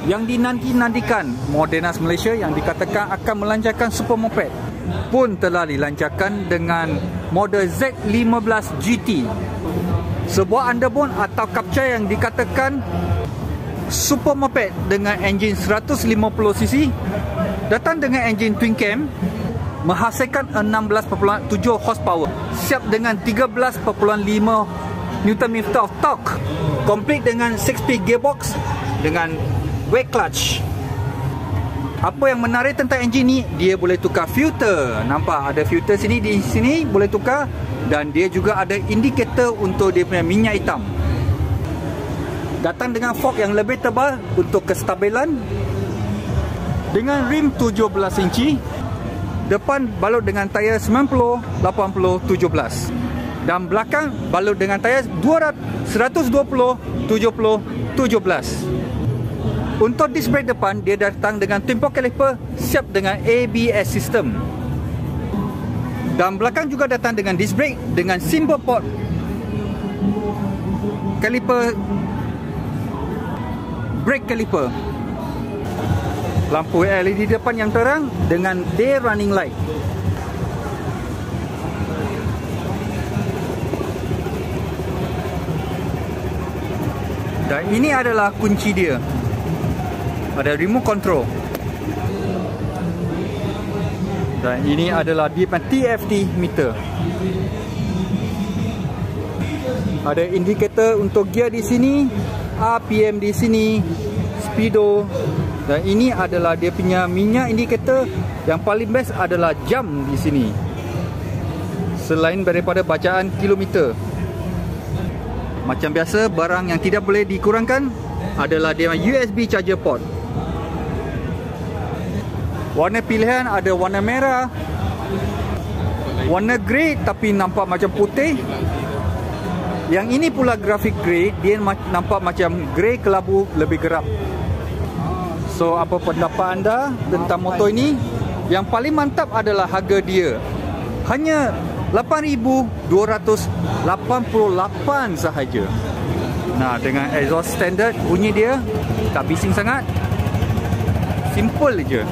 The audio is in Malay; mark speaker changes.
Speaker 1: Yang dinanti-nantikan Modenas Malaysia yang dikatakan akan melancarkan super moped pun telah dilancarkan dengan model Z15 GT. Sebuah underbone atau kapcai yang dikatakan super moped dengan enjin 150cc, datang dengan enjin twin cam, menghasilkan 16.7 horsepower, siap dengan 13.5 Nm of torque, komplit dengan 6-speed gearbox dengan wake clutch. Apa yang menarik tentang enjin ni, dia boleh tukar filter. Nampak ada filter sini, di sini boleh tukar. Dan dia juga ada indikator untuk dia punya minyak hitam. Datang dengan fork yang lebih tebal untuk kestabilan. Dengan rim 17 inci. Depan balut dengan tayar 90, 80, 17. Dan belakang balut dengan tayar 120, 70, 17. Untuk disc brake depan, dia datang dengan twin port caliper siap dengan ABS system. Dan belakang juga datang dengan disc brake dengan single port caliper, brake caliper. Lampu LED depan yang terang dengan day running light. Dan ini adalah kunci dia. Ada remote control. Dan ini adalah dia TFT meter. Ada indikator untuk gear di sini, RPM di sini, speedo. Dan ini adalah dia punya minyak indikator. Yang paling best adalah jam di sini. Selain daripada bacaan kilometer. Macam biasa, barang yang tidak boleh dikurangkan adalah dia USB charger port. Warna pilihan ada warna merah, warna grey tapi nampak macam putih. Yang ini pula grafik grey, dia nampak macam grey kelabu lebih gerap. So apa pendapat anda tentang motor ini? Yang paling mantap adalah harga dia. Hanya 8,288 sahaja. Nah, dengan exhaust standard, bunyi dia tak bising sangat. Simple je.